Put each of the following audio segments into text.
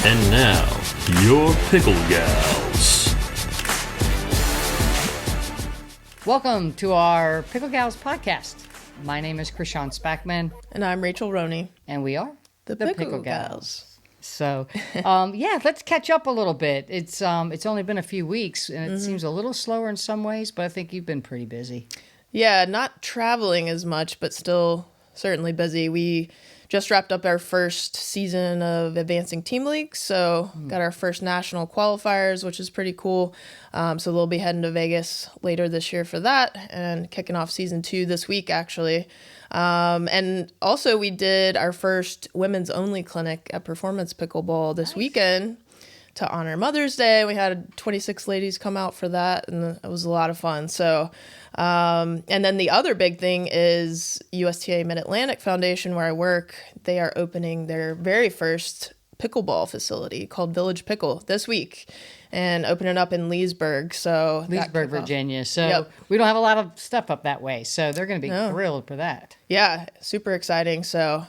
And now, your Pickle Gals. Welcome to our Pickle Gals podcast. My name is Krishan Spackman. And I'm Rachel Roney. And we are the Pickle Gals. So, let's catch up a little bit. It's only been a few weeks, and it seems a little slower in some ways, but I think you've been pretty busy. Yeah, not traveling as much, but still certainly busy. We just wrapped up our first season of Advancing Team League, so got our first national qualifiers, which is pretty cool. So they'll be heading to Vegas later this year for that, and kicking off season 2 this week, actually. And also we did our first women's only clinic at Performance Pickleball this weekend to honor Mother's Day. We had 26 ladies come out for that, and it was a lot of fun. So, and then the other big thing is USTA Mid-Atlantic Foundation, where I work. They are opening their very first pickleball facility called Village Pickle this week, and opening up in Leesburg. So Leesburg, Virginia. So we don't have a lot of stuff up that way. So they're going to be thrilled for that. Yeah, super exciting. So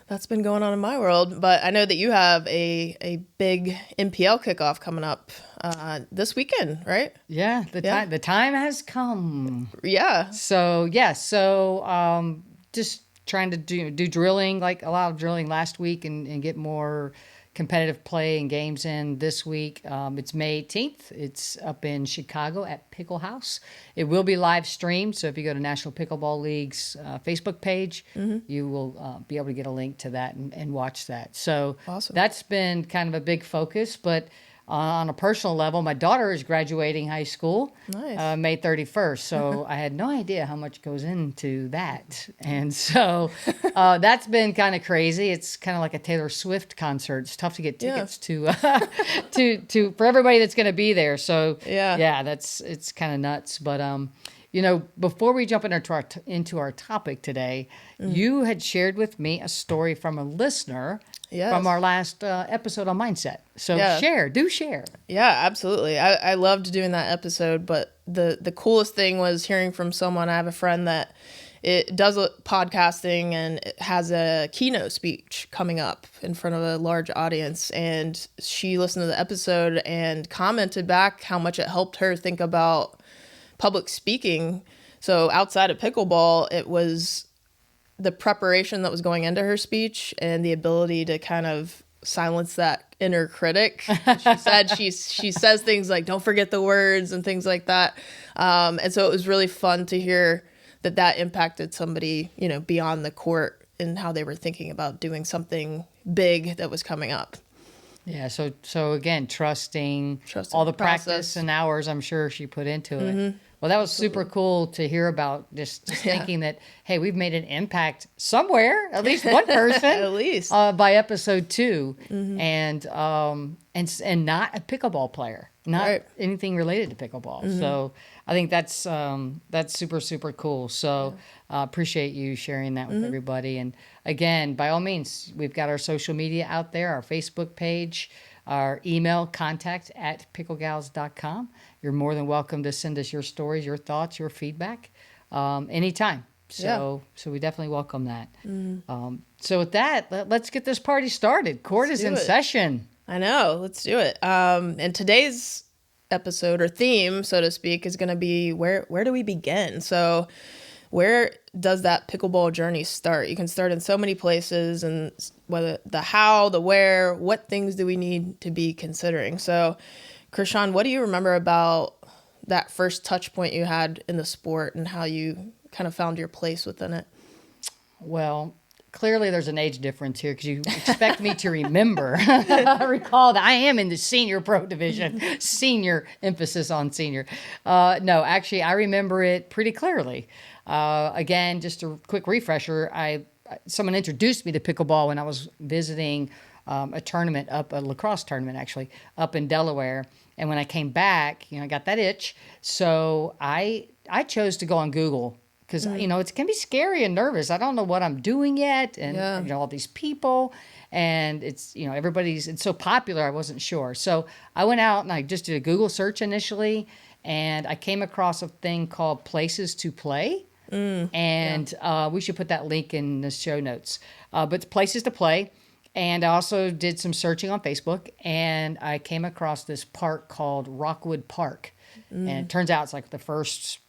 that's been going on in my world. But I know that you have a big NPL kickoff coming up this weekend, right? Yeah, the time has come. Yeah. So just trying to do drilling, like a lot of drilling last week, and get more competitive play and games in this week. It's May 18th. It's up in Chicago at Pickle House. It will be live streamed, so if you go to National Pickleball League's Facebook page, you will be able to get a link to that and watch that. So awesome. That's been kind of a big focus, but on a personal level, my daughter is graduating high school May 31st, so I had no idea how much goes into that. And so that's been kind of crazy. It's kind of like a Taylor Swift concert. It's tough to get tickets to for everybody that's going to be there. So it's kind of nuts. But before we jump into our topic today, you had shared with me a story from a listener from our last episode on mindset. So do share. Yeah, absolutely. I loved doing that episode, but the coolest thing was hearing from someone. I have a friend that it does podcasting and it has a keynote speech coming up in front of a large audience. And she listened to the episode and commented back how much it helped her think about public speaking. So outside of pickleball, it was the preparation that was going into her speech and the ability to kind of silence that inner critic. She said she says things like, don't forget the words and things like that. And so it was really fun to hear that impacted somebody, beyond the court and how they were thinking about doing something big that was coming up. Yeah. So again, trusting all the practice and hours I'm sure she put into it. Well, that was super cool to hear about, just thinking that, hey, we've made an impact somewhere, at least one person, at least by episode 2, and not a pickleball player, not anything related to pickleball. So I think that's super, super cool. So appreciate you sharing that with everybody. And again, by all means, we've got our social media out there, our Facebook page, our email, contact@picklegals.com. You're more than welcome to send us your stories, your thoughts, your feedback anytime. So we definitely welcome that. So with that, let's get this party started. Court is in session. I know. Let's do it. And today's episode, or theme, so to speak, is going to be where do we begin? So where does that pickleball journey start? You can start in so many places, and whether the how, the where, what things do we need to be considering? So, Krishan, what do you remember about that first touch point you had in the sport and how you kind of found your place within it? Well, clearly there's an age difference here because you expect me to recall that I am in the senior pro division, senior, emphasis on senior. No, actually, I remember it pretty clearly. Again, just a quick refresher, someone introduced me to pickleball when I was visiting a tournament, a lacrosse tournament actually, up in Delaware. And when I came back, I got that itch. So I chose to go on Google because, it can be scary and nervous. I don't know what I'm doing yet. And, all these people, and it's, it's so popular. I wasn't sure. So I went out and I just did a Google search initially, and I came across a thing called Places to Play. And we should put that link in the show notes. But Places to Play. And I also did some searching on Facebook, and I came across this park called Rockwood Park. And it turns out it's like the first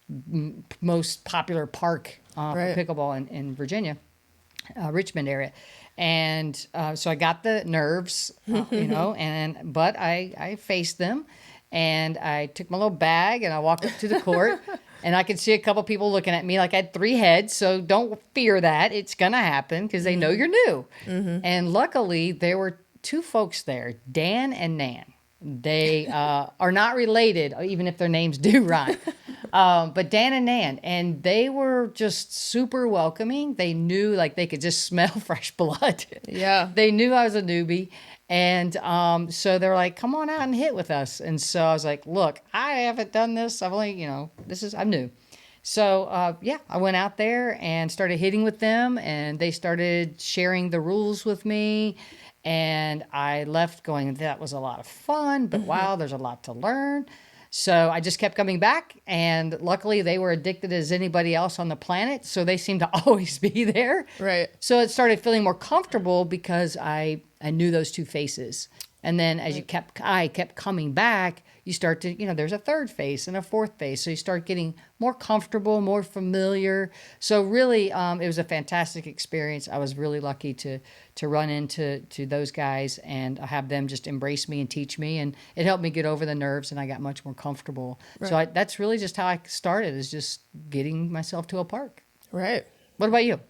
most popular park for pickleball in Virginia, Richmond area. And so I got the nerves, but I faced them, and I took my little bag and I walked up to the court. And I could see a couple people looking at me like I had 3 heads. So don't fear that. It's going to happen because they know you're new. And luckily, there were 2 folks there, Dan and Nan. They are not related, even if their names do rhyme. But Dan and Nan. And they were just super welcoming. They knew, like, they could just smell fresh blood. Yeah. They knew I was a newbie. And so they're like, come on out and hit with us. And so I was like, look, I haven't done this. I've only, I'm new. So, I went out there and started hitting with them, and they started sharing the rules with me. And I left going, that was a lot of fun, but wow, there's a lot to learn. So I just kept coming back, and luckily they were addicted as anybody else on the planet. So they seemed to always be there. Right. So it started feeling more comfortable because I knew those 2 faces. And then as I kept coming back, you start to, there's a 3rd face and a 4th face. So you start getting more comfortable, more familiar. So really, it was a fantastic experience. I was really lucky to run into those guys and have them just embrace me and teach me. And it helped me get over the nerves, and I got much more comfortable. Right. So that's really just how I started, is just getting myself to a park. Right. What about you?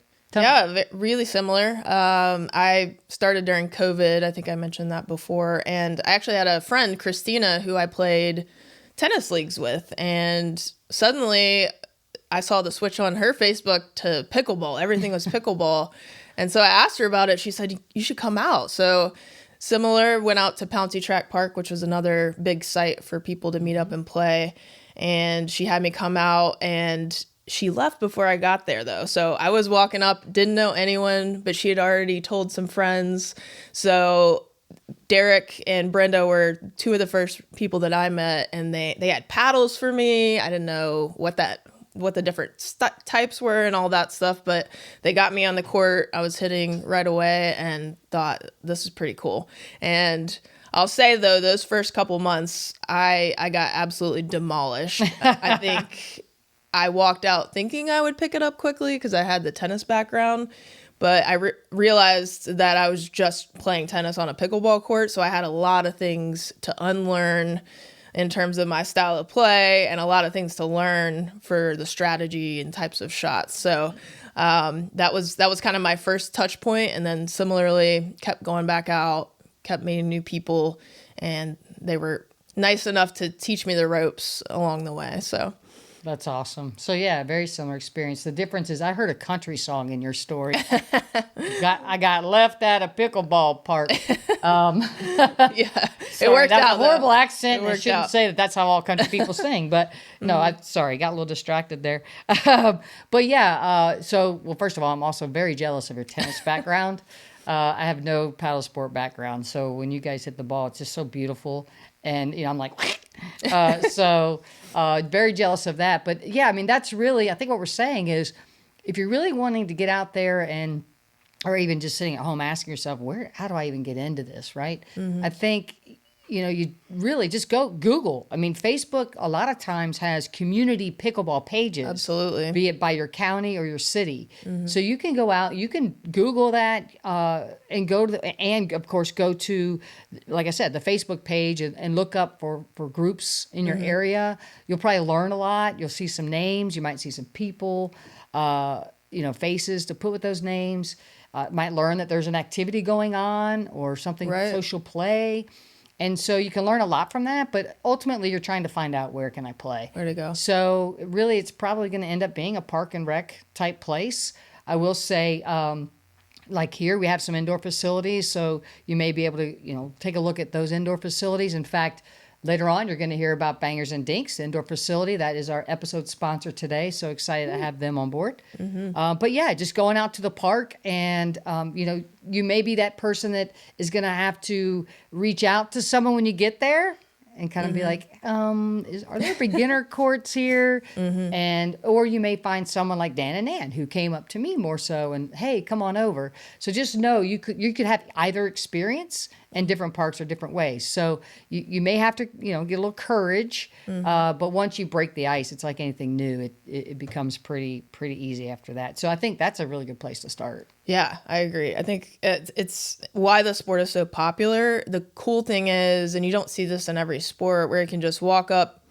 Really similar. I started during COVID. I think I mentioned that before. And I actually had a friend, Christina, who I played tennis leagues with. And suddenly I saw the switch on her Facebook to pickleball. Everything was pickleball. And so I asked her about it. She said, you should come out. So similar, went out to Pouncey Track Park, which was another big site for people to meet up and play. And she had me come out, and she left before I got there, though. So I was walking up, didn't know anyone, but she had already told some friends. So Derek and Brenda were 2 of the first people that I met, and they had paddles for me. I didn't know what the different types were and all that stuff, but they got me on the court. I was hitting right away and thought, this is pretty cool. And I'll say, though, those first couple months, I got absolutely demolished. I think I walked out thinking I would pick it up quickly because I had the tennis background, but I realized that I was just playing tennis on a pickleball court, so I had a lot of things to unlearn in terms of my style of play, and a lot of things to learn for the strategy and types of shots. So that was kind of my first touch point, and then similarly kept going back out, kept meeting new people, and they were nice enough to teach me the ropes along the way. So that's awesome. So yeah, very similar experience. The difference is I heard a country song in your story. I got left at a pickleball park. Yeah, sorry, it worked that out. was a horrible accent. It I worked shouldn't out. say that that's how all country people sing, but no, got a little distracted there. But yeah, well, first of all, I'm also very jealous of your tennis background. I have no paddle sport background, so when you guys hit the ball, it's just so beautiful. And, I'm like, very jealous of that. But yeah, I mean, that's really, I think what we're saying is, if you're really wanting to get out there or even just sitting at home asking yourself, how do I even get into this, right? I think, you really just go Google. I mean, Facebook a lot of times has community pickleball pages. Absolutely. Be it by your county or your city. So you can go out, you can Google that and go to and of course go to, like I said, the Facebook page and look up for groups in your area. You'll probably learn a lot. You'll see some names. You might see some people, faces to put with those names. Might learn that there's an activity going on or something, social play. And so you can learn a lot from that, but ultimately you're trying to find out, where can I play? Where to go? So really it's probably going to end up being a park and rec type place. I will say, like here, we have some indoor facilities, so you may be able to, take a look at those indoor facilities. In fact, later on, you're going to hear about Bangers and Dinks indoor facility. That is our episode sponsor today. So excited to have them on board. But yeah, just going out to the park and, you may be that person that is going to have to reach out to someone when you get there and kind of be like, are there beginner courts here? Or you may find someone like Dan and Ann who came up to me more so and, hey, come on over. So just know you could have either experience, and different parks are different ways. So you may have to, get a little courage, but once you break the ice, it's like anything new. It becomes pretty easy after that. So I think that's a really good place to start. Yeah, I agree. I think it's why the sport is so popular. The cool thing is, and you don't see this in every sport, where you can just walk up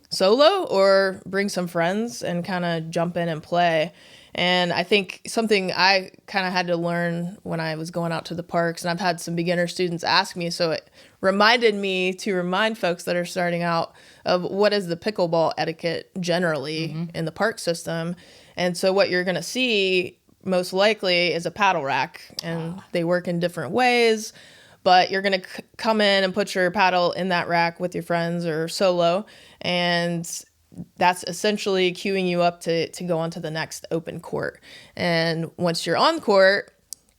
solo or bring some friends and kind of jump in and play. And I think something I kind of had to learn when I was going out to the parks, and I've had some beginner students ask me, so it reminded me to remind folks that are starting out of what is the pickleball etiquette generally in the park system. And so what you're going to see most likely is a paddle rack, and they work in different ways, but you're going to come in and put your paddle in that rack with your friends or solo, and that's essentially queuing you up to go onto the next open court. And once you're on court,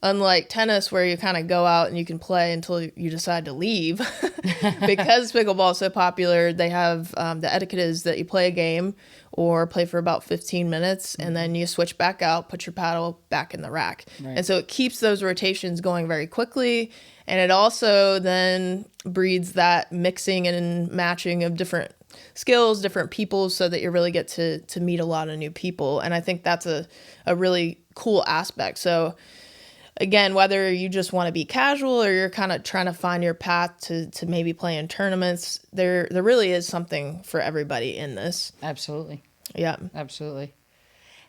unlike tennis where you kind of go out and you can play until you decide to leave, because pickleball is so popular, they have the etiquette is that you play a game or play for about 15 minutes, and then you switch back out, put your paddle back in the rack. Right. And so it keeps those rotations going very quickly. And it also then breeds that mixing and matching of different skills, different people, so that you really get to meet a lot of new people. And I think that's a really cool aspect. So again, whether you just want to be casual or you're kind of trying to find your path to maybe play in tournaments, there really is something for everybody in this. Absolutely. Yeah. Absolutely.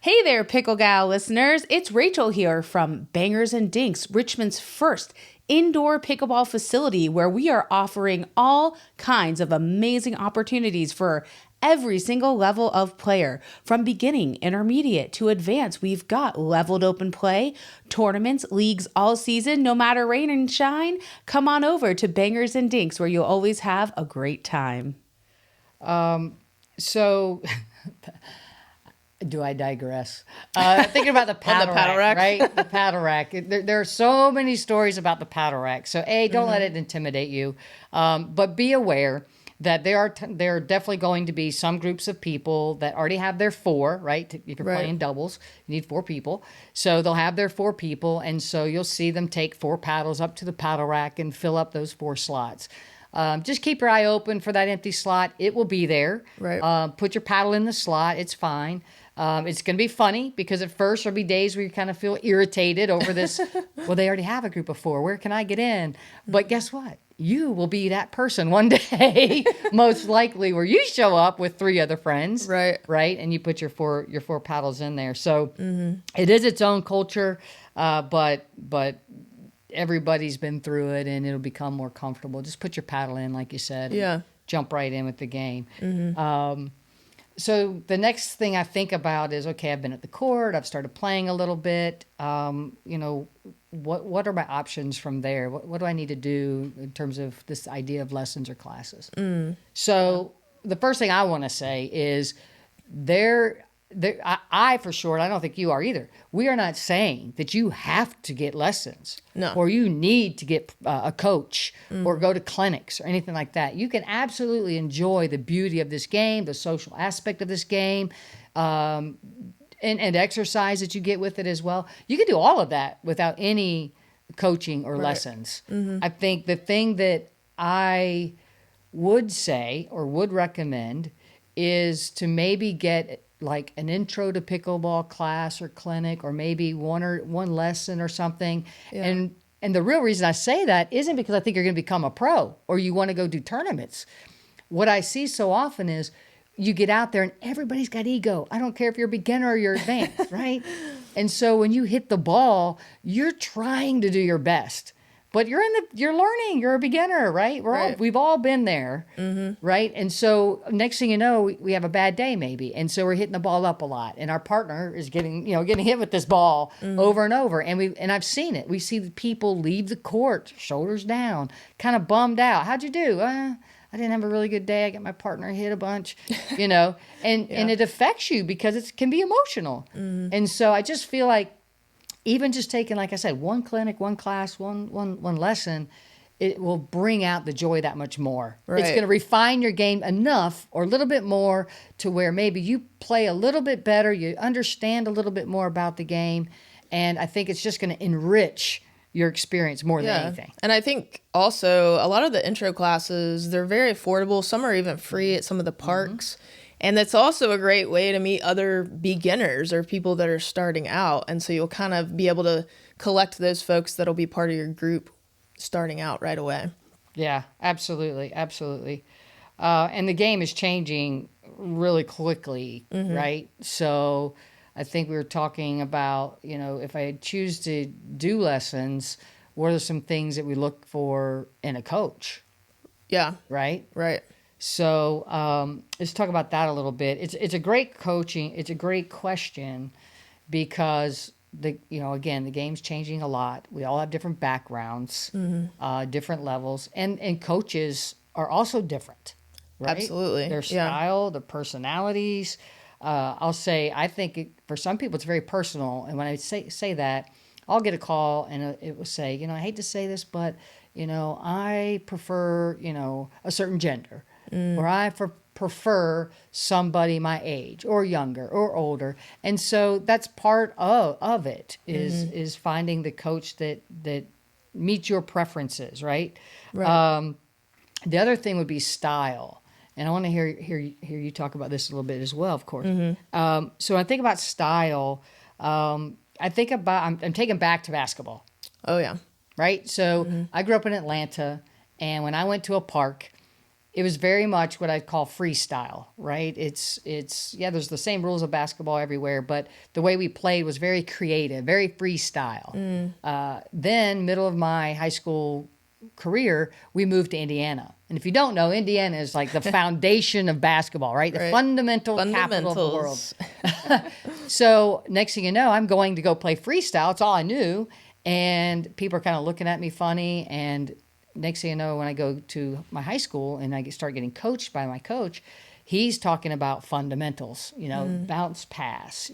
Hey there, Pickle Gal listeners. It's Rachel here from Bangers and Dinks, Richmond's first indoor pickleball facility, where we are offering all kinds of amazing opportunities for every single level of player. From beginning, intermediate to advanced, we've got leveled open play, tournaments, leagues all season, no matter rain and shine. Come on over to Bangers and Dinks, where you'll always have a great time. So... Do I digress? Thinking about the paddle rack, right? The paddle rack. There are so many stories about the paddle rack. So, don't let it intimidate you. But be aware that there are definitely going to be some groups of people that already have their 4, right? If you're playing doubles, you need 4 people. So they'll have their 4 people. And so you'll see them take 4 paddles up to the paddle rack and fill up those 4 slots. Just keep your eye open for that empty slot. It will be there. Right. Put your paddle in the slot. It's fine. It's going to be funny because at first there'll be days where you kind of feel irritated over this. Well, they already have a group of 4. Where can I get in? But guess what? You will be that person one day, most likely, where you show up with 3 other friends. Right. Right. And you put your 4 paddles in there. So it is its own culture, but everybody's been through it and it'll become more comfortable. Just put your paddle in, like you said. Yeah. Jump right in with the game. So the next thing I think about is, okay, I've been at the court, I've started playing a little bit. What are my options from there? What do I need to do in terms of this idea of lessons or classes? So the first thing I want to say is I for sure, and I don't think you are either, we are not saying that you have to get lessons. No. Or you need to get a coach or go to clinics or anything like that. You can absolutely enjoy the beauty of this game, the social aspect of this game, and exercise that you get with it as well. You can do all of that without any coaching or lessons. I think the thing that I would say or would recommend is to maybe get like an intro to pickleball class or clinic, or maybe one lesson or something. Yeah. And the real reason I say that isn't because I think you're going to become a pro or you want to go do tournaments. What I see so often is you get out there and everybody's got ego. I don't care if you're a beginner or you're advanced, right? And so when you hit the ball, you're trying to do your best. But you're learning. You're a beginner, right? We've all been there, right? And so next thing you know, we have a bad day maybe, and so we're hitting the ball up a lot, and our partner is getting hit with this ball over and over, and I've seen it. We see the people leave the court, shoulders down, kind of bummed out. How'd you do? I didn't have a really good day. I got my partner hit a bunch, and it affects you because it can be emotional, and so I just feel like, even just taking, like I said, one clinic, one class, one lesson, it will bring out the joy that much more. It's Right. going to refine your game enough or a little bit more to where maybe you play a little bit better, you understand a little bit more about the game, and I think it's just going to enrich your experience more than anything. And I think also a lot of the intro classes, they're very affordable. Some are even free at some of the parks. And that's also a great way to meet other beginners or people that are starting out. And so you'll kind of be able to collect those folks that'll be part of your group starting out right away. Yeah, absolutely, absolutely. And the game is changing really quickly, right? So I think we were talking about, if I choose to do lessons, what are some things that we look for in a coach, Yeah, right? right. So let's talk about that a little bit. It's a great coaching. It's a great question because the game's changing a lot. We all have different backgrounds, different levels, and coaches are also different. Right? Absolutely. Their style, their personalities. I'll say I think for some people it's very personal, and when I say that, I'll get a call and it will say, I hate to say this, but I prefer a certain gender. Or I prefer somebody my age or younger or older. And so that's part of it is finding the coach that meets your preferences, right? Right. The other thing would be style. And I want to hear you talk about this a little bit as well, of course. So when I think about style, I think about, I'm taken back to basketball. Oh, yeah. Right? So I grew up in Atlanta, and when I went to a park, it was very much what I'd call freestyle, right? It's there's the same rules of basketball everywhere, but the way we played was very creative, very freestyle. Then, middle of my high school career, we moved to Indiana. And if you don't know, Indiana is like the foundation of basketball, right? The fundamental capital of the world. So next thing you know, I'm going to go play freestyle. It's all I knew. And people are kind of looking at me funny. And next thing you know, when I go to my high school and I start getting coached by my coach, he's talking about fundamentals, bounce pass,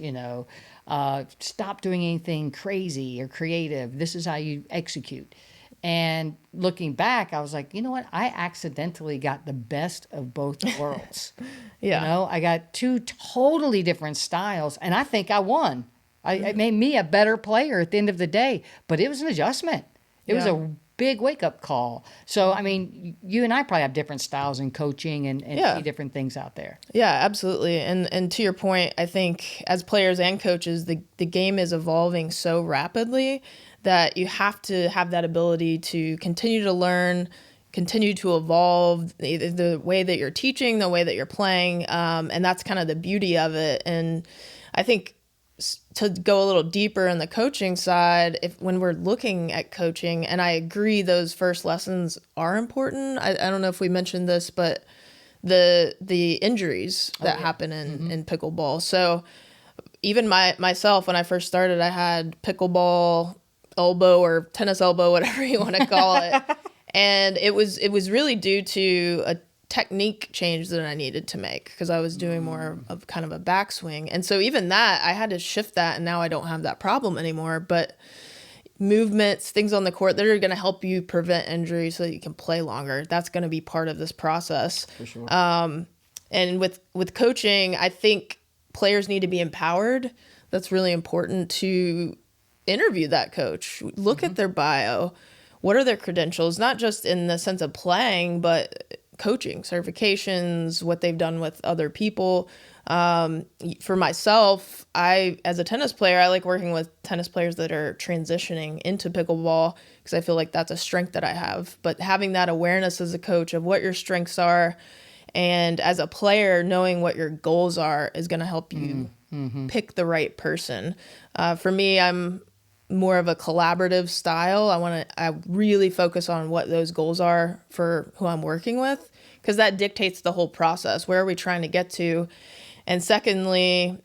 stop doing anything crazy or creative. This is how you execute. And looking back, I was like, you know what? I accidentally got the best of both worlds. Yeah. I got two totally different styles, and I think I won. It made me a better player at the end of the day, but it was an adjustment. It was a big wake-up call. So, I mean, you and I probably have different styles in coaching and see different things out there. Yeah, absolutely. And to your point, I think as players and coaches, the game is evolving so rapidly that you have to have that ability to continue to learn, continue to evolve the way that you're teaching, the way that you're playing. And that's kind of the beauty of it. And I think to go a little deeper in the coaching side, when we're looking at coaching, and I agree those first lessons are important. I don't know if we mentioned this, but the injuries that happen in pickleball. So even myself, when I first started, I had pickleball elbow or tennis elbow, whatever you want to call it. And it was really due to a technique change that I needed to make because I was doing more of kind of a backswing. And so even that, I had to shift that, and now I don't have that problem anymore. But movements, things on the court that are going to help you prevent injury so that you can play longer, that's going to be part of this process. For sure. And with coaching, I think players need to be empowered. That's really important to interview that coach. Look at their bio. What are their credentials? Not just in the sense of playing, but coaching, certifications, what they've done with other people. For myself, as a tennis player, I like working with tennis players that are transitioning into pickleball because I feel like that's a strength that I have. But having that awareness as a coach of what your strengths are, and as a player, knowing what your goals are is going to help you pick the right person. For me, I'm more of a collaborative style. I really focus on what those goals are for who I'm working with, because that dictates the whole process. Where are we trying to get to? And secondly,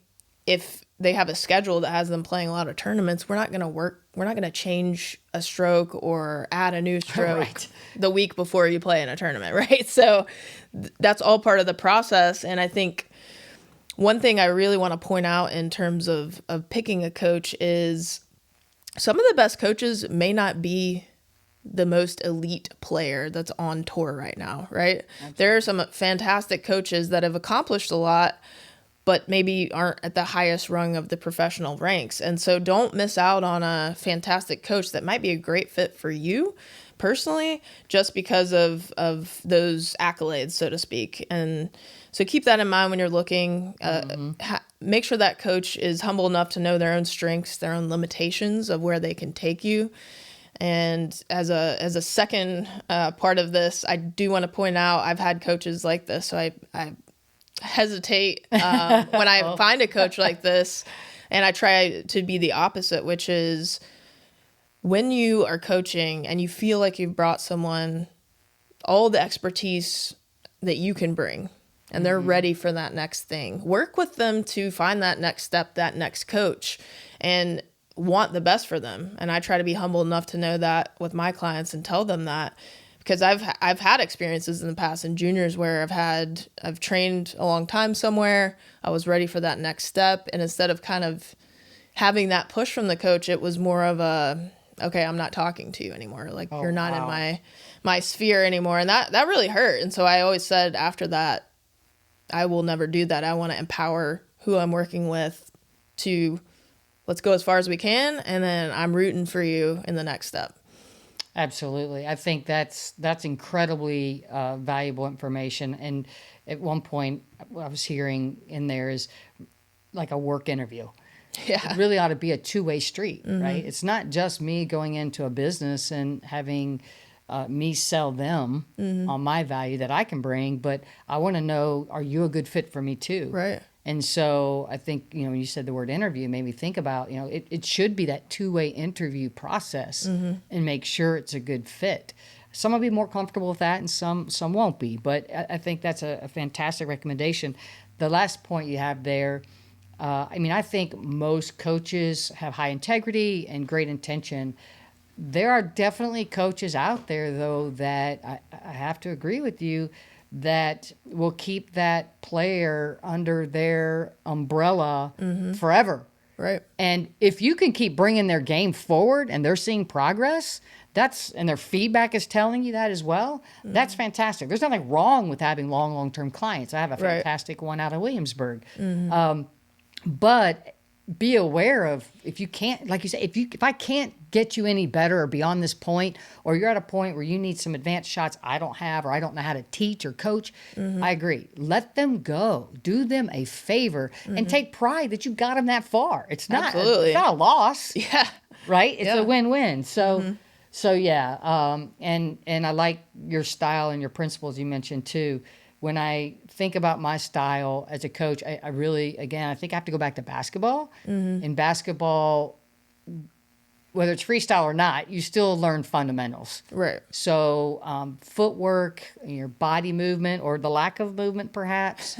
if they have a schedule that has them playing a lot of tournaments, we're not going to change a stroke or add a new stroke the week before you play in a tournament, right? So that's all part of the process. And I think one thing I really want to point out in terms of picking a coach is some of the best coaches may not be the most elite player that's on tour right now, right? There are some fantastic coaches that have accomplished a lot, but maybe aren't at the highest rung of the professional ranks. And so don't miss out on a fantastic coach that might be a great fit for you personally, just because of those accolades, so to speak. And so keep that in mind when you're looking. Make sure that coach is humble enough to know their own strengths, their own limitations of where they can take you. And as a second part of this, I do want to point out I've had coaches like this, so I hesitate when I find a coach like this, and I try to be the opposite, which is when you are coaching and you feel like you've brought someone all the expertise that you can bring, and they're ready for that next thing, work with them to find that next step, that next coach, and want the best for them. And I try to be humble enough to know that with my clients and tell them that, because I've had experiences in the past in juniors where I've trained a long time somewhere. I was ready for that next step. And instead of kind of having that push from the coach, it was more of a, okay, I'm not talking to you anymore. Like, you're not in my sphere anymore. And that really hurt. And so I always said after that, I will never do that. I want to empower who I'm working with to, let's go as far as we can, and then I'm rooting for you in the next step. Absolutely. I think that's incredibly valuable information. And at one point, what I was hearing in there is like a work interview. Yeah. It really ought to be a two-way street, right? It's not just me going into a business and having me sell them on my value that I can bring, but I want to know, are you a good fit for me too? Right. And so I think, when you said the word interview, it made me think about, it should be that two-way interview process and make sure it's a good fit. Some will be more comfortable with that and some won't be, but I think that's a fantastic recommendation. The last point you have there, I think most coaches have high integrity and great intention. There are definitely coaches out there, though, that I have to agree with you, that will keep that player under their umbrella forever. Right. And if you can keep bringing their game forward and they're seeing progress, and their feedback is telling you that as well, that's fantastic. There's nothing wrong with having long-term clients. I have a fantastic one out of Williamsburg. But be aware of, if you can't, like you say, if I can't get you any better or beyond this point, or you're at a point where you need some advanced shots I don't have, or I don't know how to teach or coach, I agree. Let them go. Do them a favor and take pride that you got them that far. It's not a loss. Yeah. Right? It's a win-win. So yeah. And I like your style and your principles you mentioned too. When I think about my style as a coach, I really, again, I think I have to go back to basketball. In basketball, whether it's freestyle or not, you still learn fundamentals. Right. So footwork, your body movement or the lack of movement perhaps,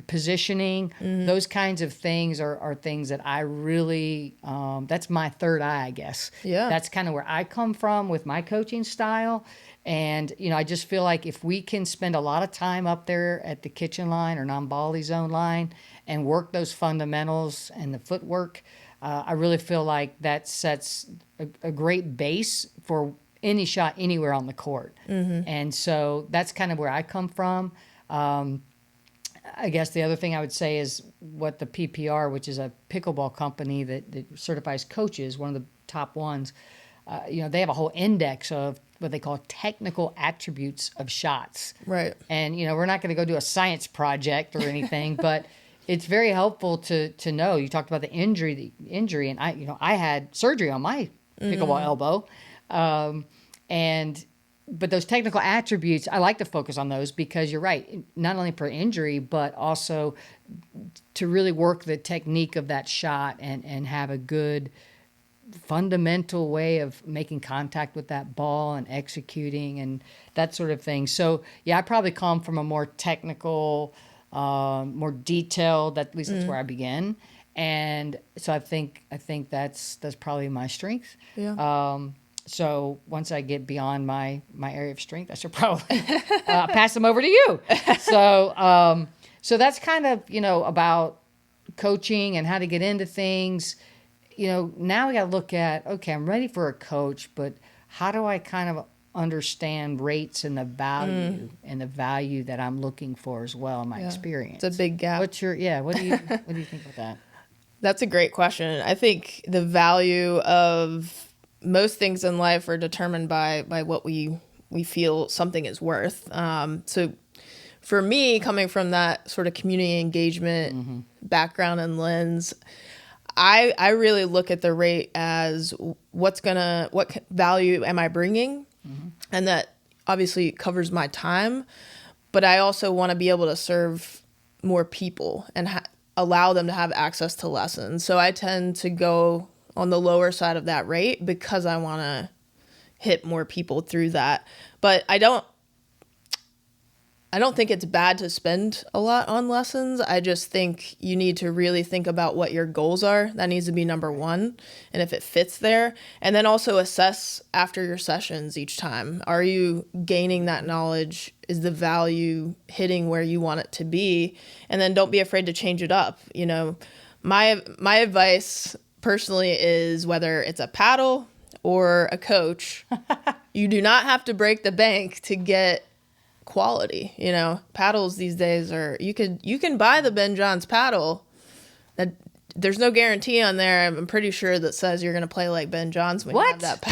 positioning, those kinds of things are things that I really, that's my third eye, I guess. Yeah. That's kind of where I come from with my coaching style. And, I just feel like if we can spend a lot of time up there at the kitchen line or non-volley zone line and work those fundamentals and the footwork, I really feel like that sets a great base for any shot anywhere on the court. And so that's kind of where I come from. I guess the other thing I would say is what the PPR, which is a pickleball company that certifies coaches, one of the top ones, they have a whole index of what they call technical attributes of shots. Right. And, we're not going to go do a science project or anything, but it's very helpful to know. You talked about the injury, and I had surgery on my pickleball elbow. But those technical attributes, I like to focus on those because you're right, not only for injury, but also to really work the technique of that shot and have a good fundamental way of making contact with that ball and executing and that sort of thing. So yeah, I probably come from a more technical, more detailed, at least that's where I begin. And so I think that's probably my strength. Yeah. So once I get beyond my area of strength, I should probably pass them over to you. So that's kind of, about coaching and how to get into things. Now we got to look at, okay, I'm ready for a coach, but how do I kind of understand rates and the value that I'm looking for as well in my experience? It's a big gap. What do you think about that? That's a great question. I think the value of most things in life are determined by what we feel something is worth. So for me, coming from that sort of community engagement background and lens, I really look at the rate as what value am I bringing? And that obviously covers my time, but I also want to be able to serve more people and allow them to have access to lessons. So I tend to go on the lower side of that rate because I want to hit more people through that. But I don't think it's bad to spend a lot on lessons. I just think you need to really think about what your goals are. That needs to be number one. And if it fits there, and then also assess after your sessions each time. Are you gaining that knowledge? Is the value hitting where you want it to be? And then don't be afraid to change it up. You know, my advice personally is whether it's a paddle or a coach, you do not have to break the bank to get quality. You know, paddles these days are, you can buy the Ben Johns paddle that there's no guarantee on there. I'm pretty sure that says you're going to play like Ben Johns when you have that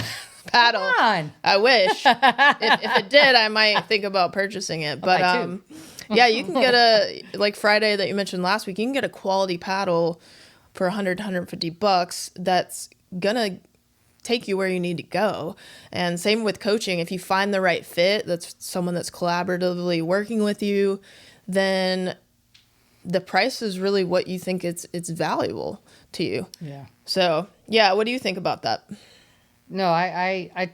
paddle. Come on. I wish. if it did, I might think about purchasing it. But yeah, you can get like Friday that you mentioned last week, you can get a quality paddle for $100 to $150 that's gonna take you where you need to go. And same with coaching. If you find the right fit, that's someone that's collaboratively working with you, then the price is really what you think it's valuable to you. Yeah. So yeah, what do you think about that? No, I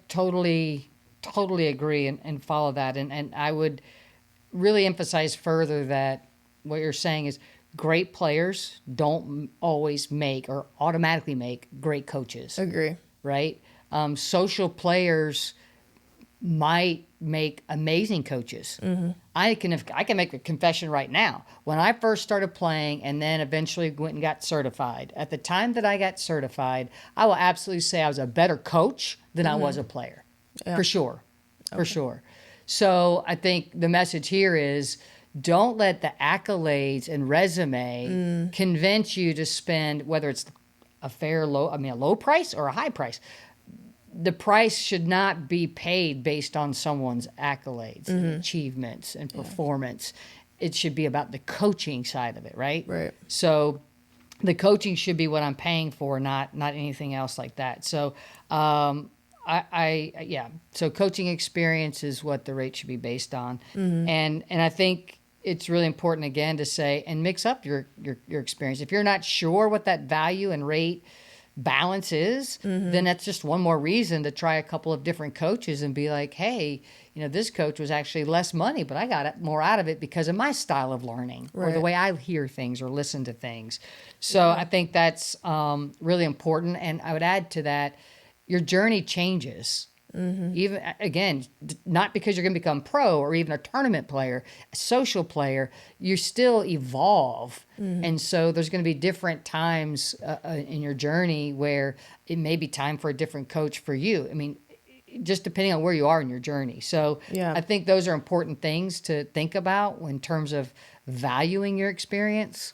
totally agree and follow that. And I would really emphasize further that what you're saying is great players don't always make or automatically make great coaches. Agree. Right? Social players might make amazing coaches. I can make a confession right now. When I first started playing and then eventually went and got certified, at the time that I got certified, I will absolutely say I was a better coach than I was a player. Yeah. For sure. For sure. So I think the message here is don't let the accolades and resume convince you to spend, whether it's a low price or a high price. The price should not be paid based on someone's accolades, and achievements, and performance. It should be about the coaching side of it, right? Right. So the coaching should be what I'm paying for, not anything else like that. So So coaching experience is what the rate should be based on. And I think it's really important again to say and mix up your experience. If you're not sure what that value and rate balance is, then that's just one more reason to try a couple of different coaches and be like, hey, you know, this coach was actually less money, but I got more out of it because of my style of learning or the way I hear things or listen to things. So I think that's really important. And I would add to that, your journey changes. Even again, not because you're going to become pro or even a tournament player, a social player, you still evolve. And so there's going to be different times in your journey where it may be time for a different coach for you. I mean, just depending on where you are in your journey. So I think those are important things to think about in terms of valuing your experience.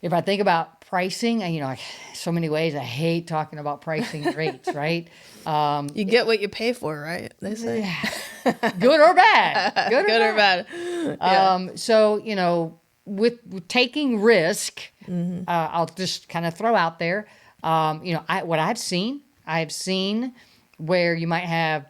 If I think about pricing, you know, so many ways, I hate talking about pricing and rates, right? You get what you pay for, right? They say. Good or bad. Good or bad. Yeah. So, you know, with taking risk, I'll just kind of throw out there, you know, I've seen where you might have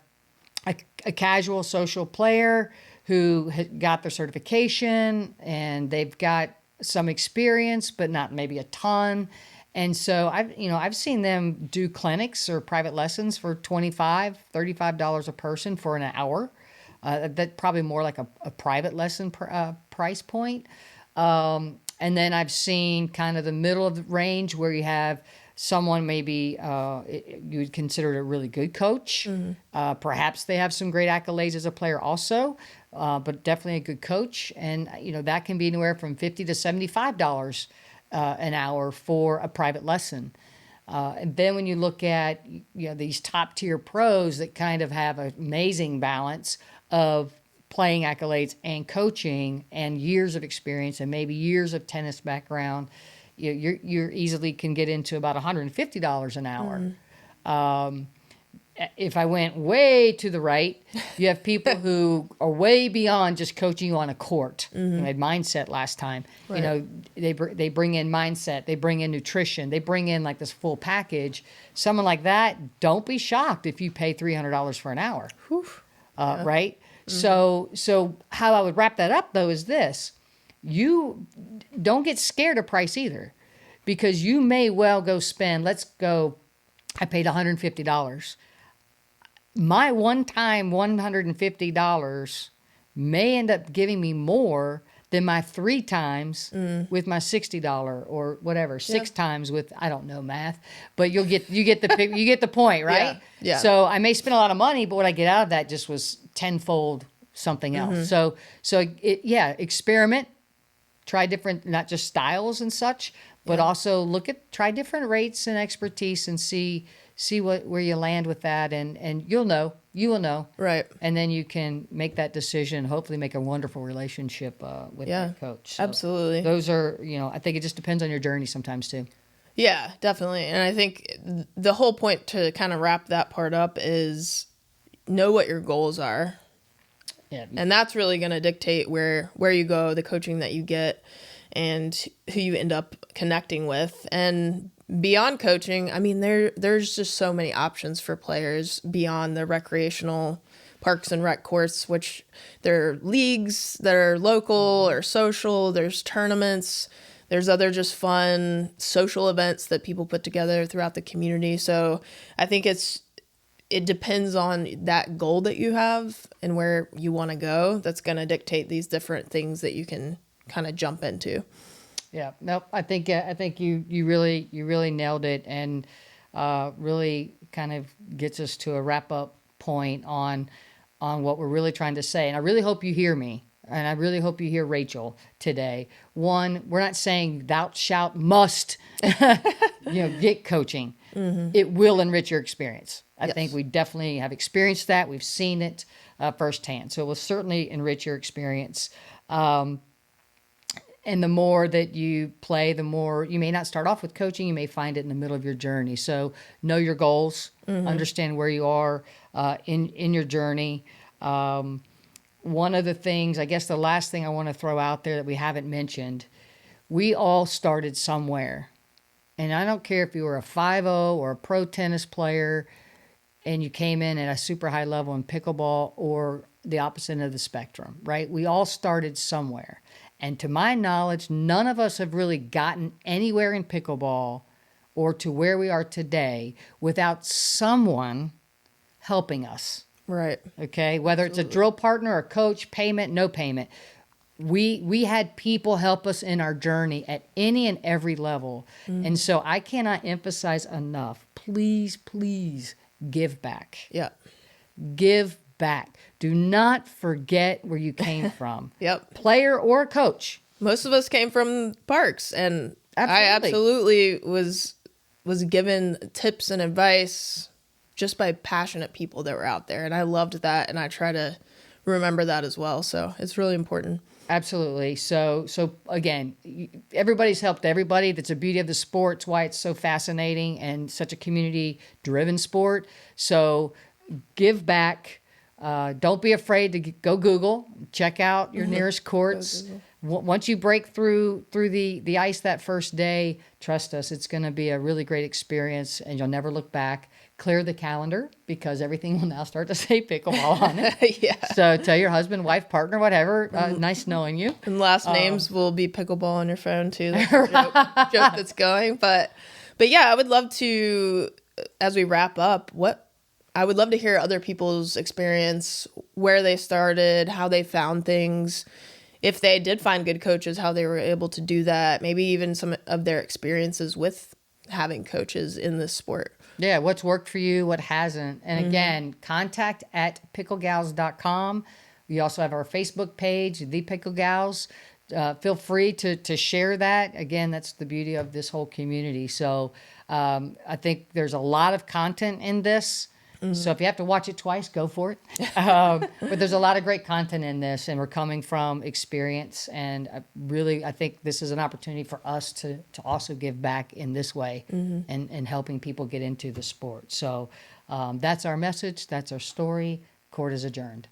a casual social player who got their certification and they've got some experience, but not maybe a ton. And so I've seen them do clinics or private lessons for $25, $35 a person for an hour. That probably more like a private lesson price point. And then I've seen kind of the middle of the range where you have someone maybe you would consider a really good coach. Perhaps they have some great accolades as a player also, but definitely a good coach. And, you know, that can be anywhere from $50 to $75 an hour for a private lesson. And then when you look at these top tier pros that kind of have an amazing balance of playing accolades and coaching and years of experience and maybe years of tennis background, you're easily can get into about $150 an hour. If I went way to the right, you have people who are way beyond just coaching you on a court. We had mindset last time. Right. They bring in mindset, they bring in nutrition, they bring in like this full package. Someone like that, don't be shocked if you pay $300 for an hour. Right? So how I would wrap that up though is this: you don't get scared of price either, because you may well go spend. Let's go. I paid $150. My one-time $150 may end up giving me more than my 3 times with my $60 or whatever, 6 times with, I don't know math, but you get the point, right? Yeah. So I may spend a lot of money, but what I get out of that just was tenfold something else. So experiment, try different, not just styles and such, but also try different rates and expertise and see where you land with that, and you will know. Right. And then you can make that decision, hopefully make a wonderful relationship with that coach. So absolutely. Those are, I think it just depends on your journey sometimes too. Yeah, definitely. And I think the whole point to kind of wrap that part up is know what your goals are. Yeah. And that's really going to dictate where you go, the coaching that you get, and who you end up connecting with. And beyond coaching, I mean, there's just so many options for players beyond the recreational parks and rec courts, which there are leagues that are local or social. There's tournaments. There's other just fun social events that people put together throughout the community. So I think it depends on that goal that you have and where you want to go. That's going to dictate these different things that you can kind of jump into. Yeah, nope. I think you really nailed it, and really kind of gets us to a wrap up point on what we're really trying to say. And I really hope you hear me, and I really hope you hear Rachel today. One, we're not saying thou shalt must, get coaching. It will enrich your experience. I think we definitely have experienced that. We've seen it firsthand. So it will certainly enrich your experience. And the more that you play, the more you may not start off with coaching. You may find it in the middle of your journey. So know your goals, understand where you are in your journey. One of the things, I guess the last thing I want to throw out there that we haven't mentioned, we all started somewhere. And I don't care if you were a 5-0 or a pro tennis player and you came in at a super high level in pickleball, or the opposite end of the spectrum, right? We all started somewhere. And to my knowledge, none of us have really gotten anywhere in pickleball or to where we are today without someone helping us. Right. Okay? Whether it's a drill partner, a coach, payment, no payment. We had people help us in our journey at any and every level. And so I cannot emphasize enough, please give back. Yeah. Give back. Do not forget where you came from. Yep. Player or coach. Most of us came from parks, and I absolutely was given tips and advice just by passionate people that were out there, and I loved that, and I try to remember that as well. So it's really important. Absolutely. So again, everybody's helped everybody. That's the beauty of the sport. It's why it's so fascinating and such a community-driven sport. So give back. Don't be afraid to go Google, check out your nearest courts. Once you break through the ice that first day, trust us, it's going to be a really great experience, and you'll never look back. Clear the calendar, because everything will now start to say pickleball on it. Yeah. So tell your husband, wife, partner, whatever. Nice knowing you. And last names will be pickleball on your phone too. That's a joke that's going. But yeah, I would love to, as we wrap up, I would love to hear other people's experience, where they started, how they found things, if they did find good coaches, how they were able to do that, maybe even some of their experiences with having coaches in this sport. Yeah, what's worked for you, what hasn't. And again, contact@picklegals.com. We also have our Facebook page, The Pickle Gals. feel free to share that. Again, that's the beauty of this whole community. So I think there's a lot of content in this. So if you have to watch it twice, go for it. But there's a lot of great content in this, and we're coming from experience. And I think this is an opportunity for us to also give back in this way and helping people get into the sport. So that's our message. That's our story. Court is adjourned.